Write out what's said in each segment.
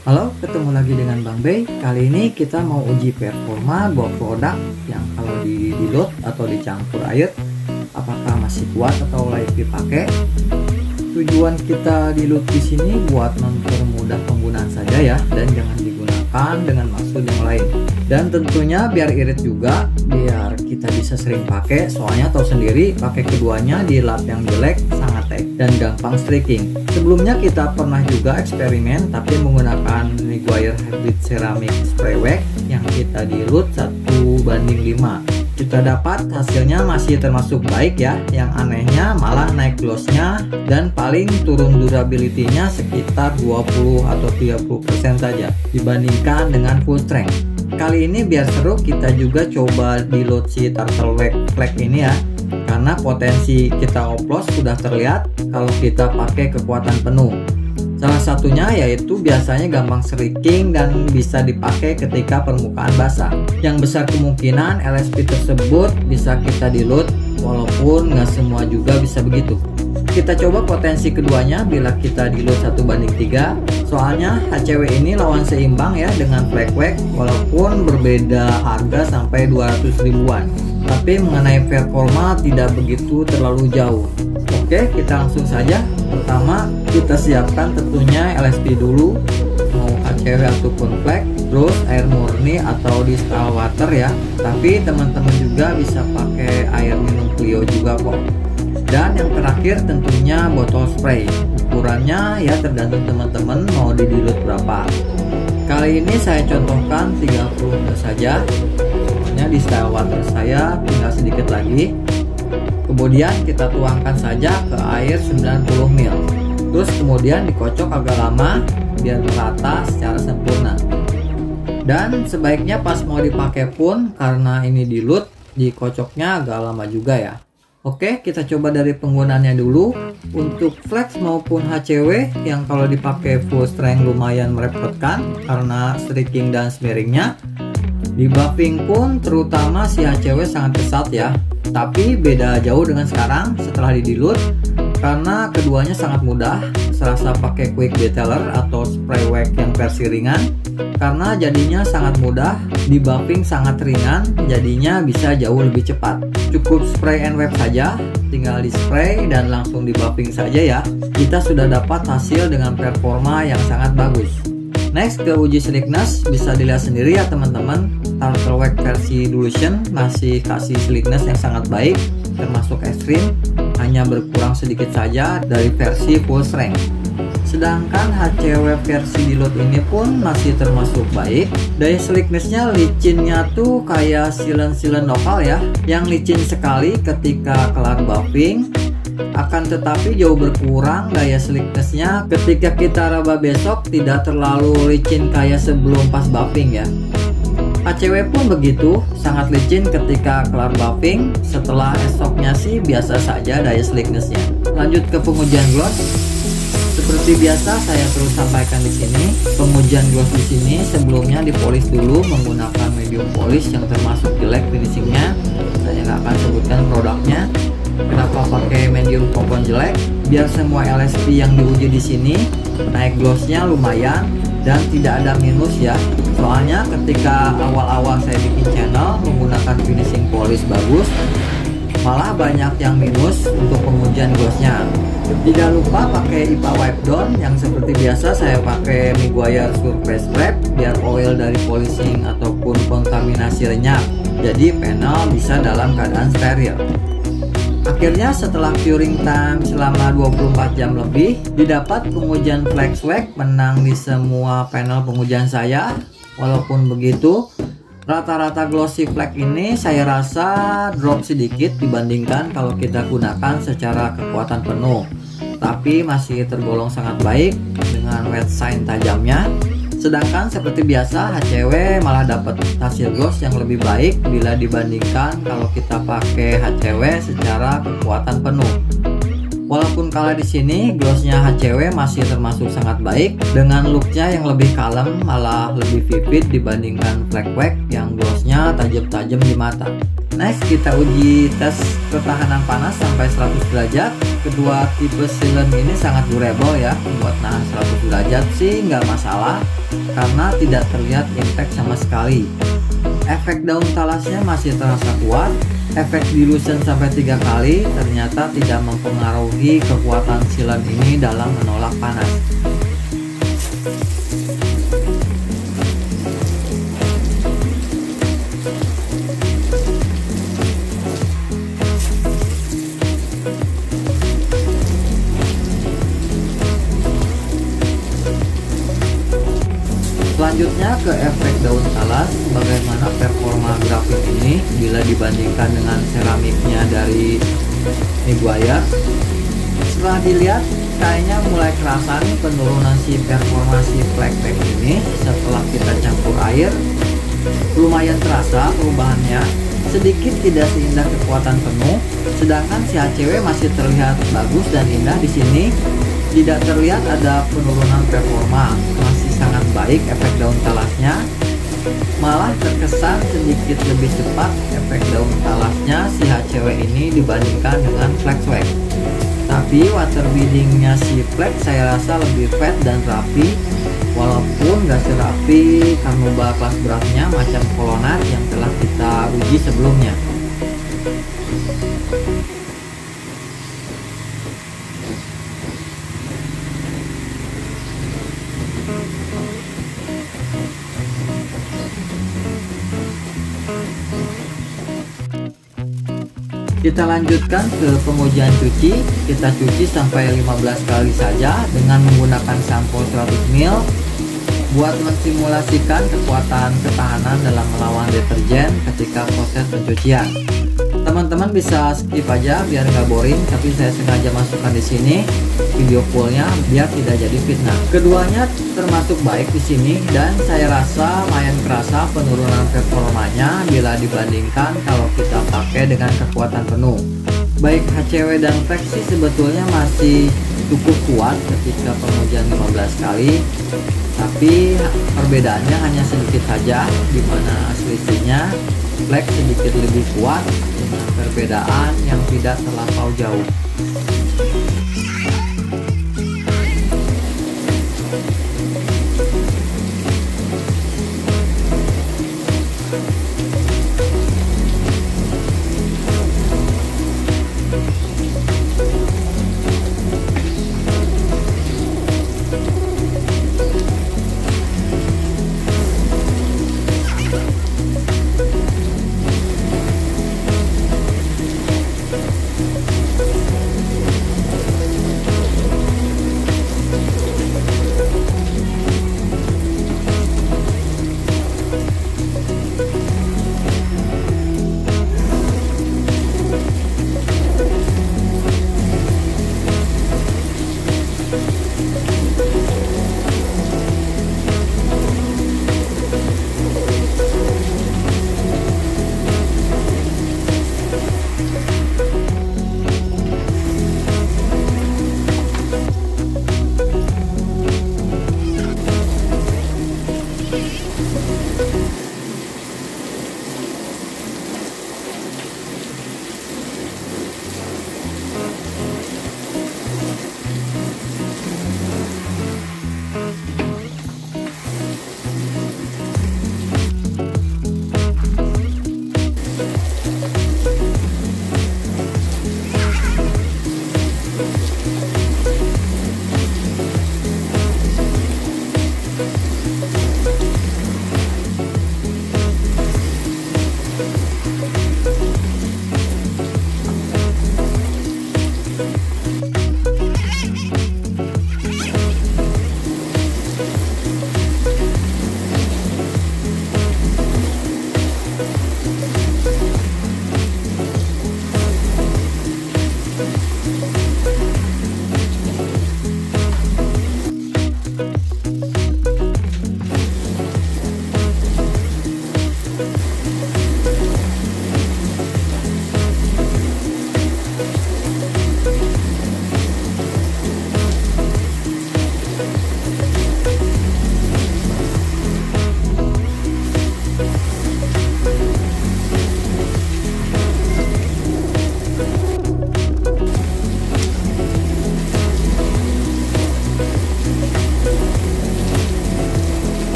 Halo, ketemu lagi dengan Bang Bey. Kali ini kita mau uji performa buat produk yang kalau di-load atau dicampur air apakah masih kuat atau layak dipakai. Tujuan kita di-load di sini buat mempermudah penggunaan saja ya, dan jangan digunakan dengan maksud yang lain. Dan tentunya biar irit juga, biar kita bisa sering pakai. Soalnya tahu sendiri pakai keduanya di lap yang jelek sangat tek dan gampang streaking. Sebelumnya kita pernah juga eksperimen tapi menggunakan Meguiar Hybrid Ceramic Spray Wax yang kita di-load 1:5. Kita dapat hasilnya masih termasuk baik ya. Yang anehnya malah naik glossnya dan paling turun durability-nya sekitar 20 atau 30% saja dibandingkan dengan full strength. Kali ini biar seru kita juga coba di-load si Turtle Wax Flag ini ya, karena potensi kita oplos sudah terlihat kalau kita pakai kekuatan penuh. Salah satunya yaitu biasanya gampang streaking dan bisa dipakai ketika permukaan basah. Yang besar kemungkinan LSP tersebut bisa kita di-load, walaupun nggak semua juga bisa begitu. Kita coba potensi keduanya bila kita di-load 1:3. Soalnya HCW ini lawan seimbang ya dengan Flag Wax, walaupun berbeda harga sampai 200 ribuan. Tapi mengenai performa tidak begitu terlalu jauh. Oke, kita langsung saja. Pertama kita siapkan tentunya LSP dulu, mau HCW ataupun Flag, terus air murni atau distilled water ya. Tapi teman-teman juga bisa pakai air minum Clio juga kok. Dan yang terakhir tentunya botol spray. Ukurannya ya tergantung teman-teman mau di-load berapa. Kali ini saya contohkan 30 ml saja. Soalnya distilled water saya tinggal sedikit lagi. Kemudian kita tuangkan saja ke air 90 ml. Terus kemudian dikocok agak lama biar merata secara sempurna. Dan sebaiknya pas mau dipakai pun, karena ini di-load, dikocoknya agak lama juga ya. Oke, kita coba dari penggunaannya dulu. Untuk flex maupun HCW yang kalau dipakai full strength lumayan merepotkan karena streaking dan smearingnya. Di buffing pun terutama si HCW sangat kesat ya. Tapi beda jauh dengan sekarang setelah di-load, karena keduanya sangat mudah. Serasa pakai quick detailer atau spray wax yang versi ringan, karena jadinya sangat mudah. Di buffing sangat ringan, jadinya bisa jauh lebih cepat. Cukup spray and wrap saja, tinggal di spray dan langsung di buffing saja ya. Kita sudah dapat hasil dengan performa yang sangat bagus. Next ke uji slickness, bisa dilihat sendiri ya teman-teman. Turtle Wax versi Dilution masih kasih slickness yang sangat baik, termasuk ekstrim, hanya berkurang sedikit saja dari versi full strength. Sedangkan HCW versi di-load ini pun masih termasuk baik. Dari slicknessnya, licinnya tuh kayak silen-silen lokal ya, yang licin sekali ketika kelar buffing. Akan tetapi jauh berkurang daya slicknessnya ketika kita raba besok, tidak terlalu licin kayak sebelum pas buffing ya. HCW pun begitu, sangat licin ketika kelar buffing. Setelah esoknya sih biasa saja daya slicknessnya. Lanjut ke pengujian gloss. Seperti biasa saya terus sampaikan di sini, pengujian gloss di sini sebelumnya dipolis dulu menggunakan medium polish yang termasuk jelek finishingnya. Saya nggak akan sebutkan produknya. Kenapa pakai medium kompon jelek? Biar semua LSP yang diuji di sini naik glossnya lumayan dan tidak ada minus ya. Soalnya ketika awal-awal saya bikin channel menggunakan finishing polish bagus, malah banyak yang minus untuk pengujian glossnya. Tidak lupa pakai IPA Wipe Down yang seperti biasa saya pakai Meguiar Surface Wrap biar oil dari polishing ataupun kontaminasi lenyap. Jadi panel bisa dalam keadaan steril. Akhirnya setelah curing time selama 24 jam lebih, didapat pengujian Flex Wax menang di semua panel pengujian saya. Walaupun begitu, rata-rata glossy flag ini saya rasa drop sedikit dibandingkan kalau kita gunakan secara kekuatan penuh. Tapi masih tergolong sangat baik dengan wet shine tajamnya. Sedangkan seperti biasa HCW malah dapat hasil gloss yang lebih baik bila dibandingkan kalau kita pakai HCW secara kekuatan penuh. Walaupun kalah di sini, glossnya HCW masih termasuk sangat baik dengan looknya yang lebih kalem, malah lebih vivid dibandingkan Flag Wax yang glossnya tajam-tajam di mata. Next kita uji tes ketahanan panas sampai 100 derajat. Kedua tipe sealant ini sangat durable ya, buat nahan 100 derajat sih nggak masalah. karena tidak terlihat impact sama sekali. Efek daun talasnya masih terasa kuat. Efek dilution sampai 3 kali ternyata tidak mempengaruhi kekuatan silen ini dalam menolak panas. Selanjutnya ke efek daun talas, bagaimana performa grafit ini bila dibandingkan dengan seramiknya dari Miguiar. Setelah dilihat, kayaknya mulai kerasa nih penurunan si performa si flag pack ini setelah kita campur air. Lumayan terasa perubahannya, sedikit tidak seindah kekuatan penuh, sedangkan si HCW masih terlihat bagus dan indah di sini. Tidak terlihat ada penurunan performa, masih sangat baik efek daun talasnya. Malah terkesan sedikit lebih cepat efek daun talasnya si HCW ini dibandingkan dengan Flex Wax. Tapi water beadingnya si Flex saya rasa lebih fat dan rapi, walaupun gak serapi Carnauba kelas beratnya macam Colonnade yang telah kita uji sebelumnya. Kita lanjutkan ke pengujian cuci. Kita cuci sampai 15 kali saja dengan menggunakan sampo 100 ml buat mensimulasikan kekuatan ketahanan dalam melawan deterjen ketika proses pencucian. Teman-teman bisa skip aja biar nggak boring, tapi saya sengaja masukkan di sini video fullnya biar tidak jadi fitnah. Keduanya termasuk baik di sini dan saya rasa lumayan kerasa penurunan performanya bila dibandingkan kalau kita pakai dengan kekuatan penuh. Baik HCW dan Flex sih sebetulnya masih cukup kuat ketika pengujian 15 kali, tapi perbedaannya hanya sedikit saja, dimana selisihnya Flex sedikit lebih kuat dengan perbedaan yang tidak terlampau jauh.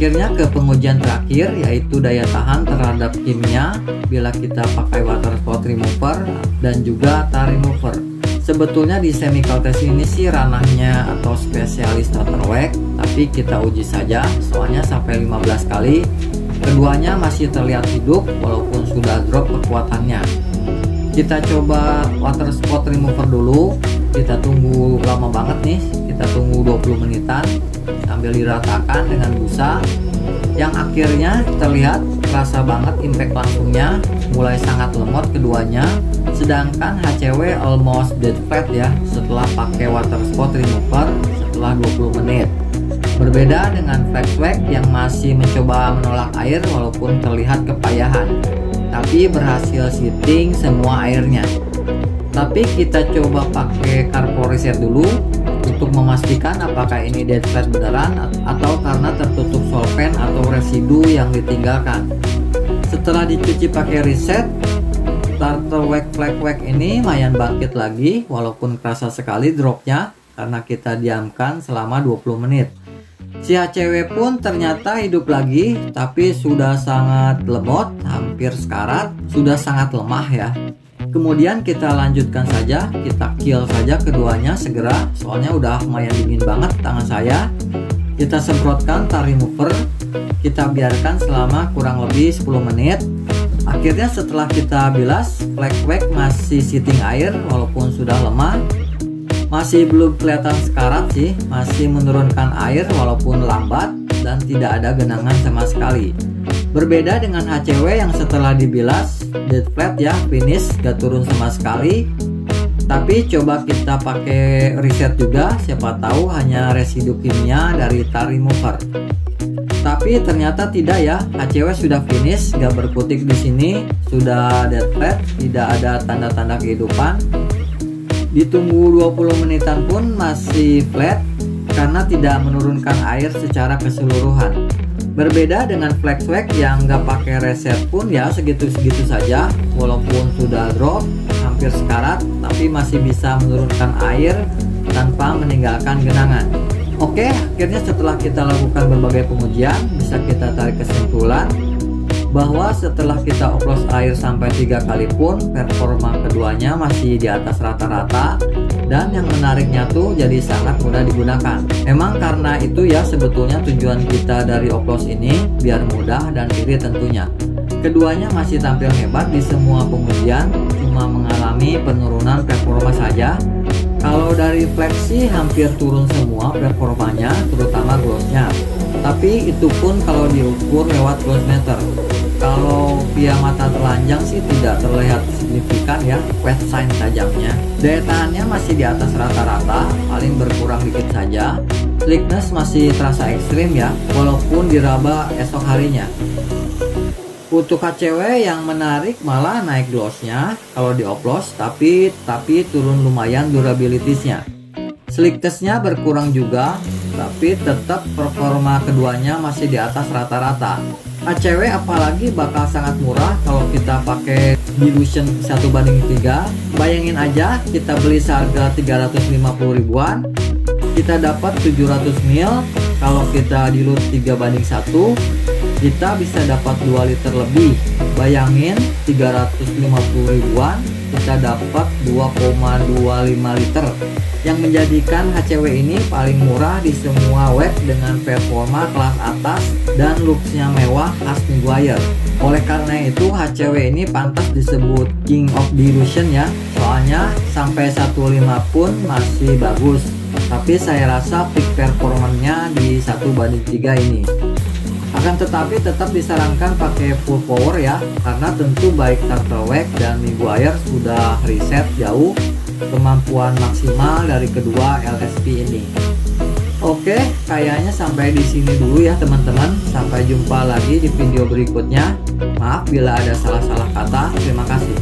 Akhirnya ke pengujian terakhir, yaitu daya tahan terhadap kimia bila kita pakai water spot remover dan juga tar remover. Sebetulnya di chemical test ini sih ranahnya atau spesialis starter wax, tapi kita uji saja soalnya sampai 15 kali keduanya masih terlihat hidup walaupun sudah drop kekuatannya. Kita coba water spot remover dulu, kita tunggu lama banget nih, kita tunggu 20 menitan sambil diratakan dengan busa, yang akhirnya terlihat terasa banget impact langsungnya, mulai sangat lemot keduanya, sedangkan HCW almost dead flat ya setelah pakai water spot remover setelah 20 menit. Berbeda dengan flex wax yang masih mencoba menolak air walaupun terlihat kepayahan, tapi berhasil sitting semua airnya. Tapi kita coba pakai carport reset dulu untuk memastikan apakah ini dead flat beneran atau karena tertutup solvent atau residu yang ditinggalkan. Setelah dicuci pakai reset, starter wax flex wax ini lumayan bangkit lagi walaupun kerasa sekali dropnya karena kita diamkan selama 20 menit. Si HCW pun ternyata hidup lagi, tapi sudah sangat lemot, hampir sekarat, sudah sangat lemah ya. Kemudian kita lanjutkan saja, kita kill saja keduanya segera, soalnya udah lumayan dingin banget tangan saya. Kita semprotkan tar remover, kita biarkan selama kurang lebih 10 menit. Akhirnya setelah kita bilas, flex wax masih sitting air walaupun sudah lemah. Masih belum kelihatan sekarat sih, masih menurunkan air walaupun lambat dan tidak ada genangan sama sekali. Berbeda dengan HCW yang setelah dibilas dead flat ya, finish gak turun sama sekali. Tapi coba kita pakai reset juga, siapa tahu hanya residu kimia dari tar remover. Tapi ternyata tidak ya, HCW sudah finish, gak berkutik di sini, sudah dead flat, tidak ada tanda-tanda kehidupan. Ditunggu 20 menitan pun masih flat karena tidak menurunkan air secara keseluruhan. Berbeda dengan flex wax yang nggak pakai reset pun ya segitu-segitu saja, walaupun sudah drop hampir sekarat tapi masih bisa menurunkan air tanpa meninggalkan genangan. Oke, akhirnya setelah kita lakukan berbagai pengujian bisa kita tarik kesimpulan bahwa setelah kita oplos air sampai 3 kali pun performa keduanya masih di atas rata-rata, dan yang menariknya tuh jadi sangat mudah digunakan. Emang karena itu ya sebetulnya tujuan kita dari oplos ini, biar mudah dan irit tentunya. Keduanya masih tampil hebat di semua pengujian, cuma mengalami penurunan performa saja. Kalau dari flex sih hampir turun semua performanya, terutama glossnya. Tapi itu pun kalau diukur lewat gloss meter. Kalau via mata telanjang sih tidak terlihat signifikan ya wet sign tajamnya. Daya tahannya masih di atas rata-rata, paling berkurang dikit saja. Slickness masih terasa ekstrim ya, walaupun diraba esok harinya. Untuk HCW yang menarik malah naik glossnya kalau dioplos, tapi turun lumayan durabilitiesnya. Slicknessnya berkurang juga, tapi tetap performa keduanya masih di atas rata-rata. HCW apalagi bakal sangat murah kalau kita pakai dilution 1:3. Bayangin aja kita beli seharga 350 ribuan, kita dapat 700 ml. Kalau kita dilute 3:1, kita bisa dapat 2 liter lebih. Bayangin 350 ribuan, kita dapat 2,25 liter, yang menjadikan HCW ini paling murah di semua wax dengan performa kelas atas dan looksnya mewah khas Meguiar. Oleh karena itu HCW ini pantas disebut King of Dilution ya, soalnya sampai 1.5 pun masih bagus. Tapi saya rasa peak performanya di 1:3 ini. Akan tetapi tetap disarankan pakai full power ya, karena tentu baik Turtle Wax dan Meguiar sudah riset jauh kemampuan maksimal dari kedua LSP ini. Oke, kayaknya sampai di sini dulu ya teman-teman. Sampai jumpa lagi di video berikutnya. Maaf bila ada salah-salah kata. Terima kasih.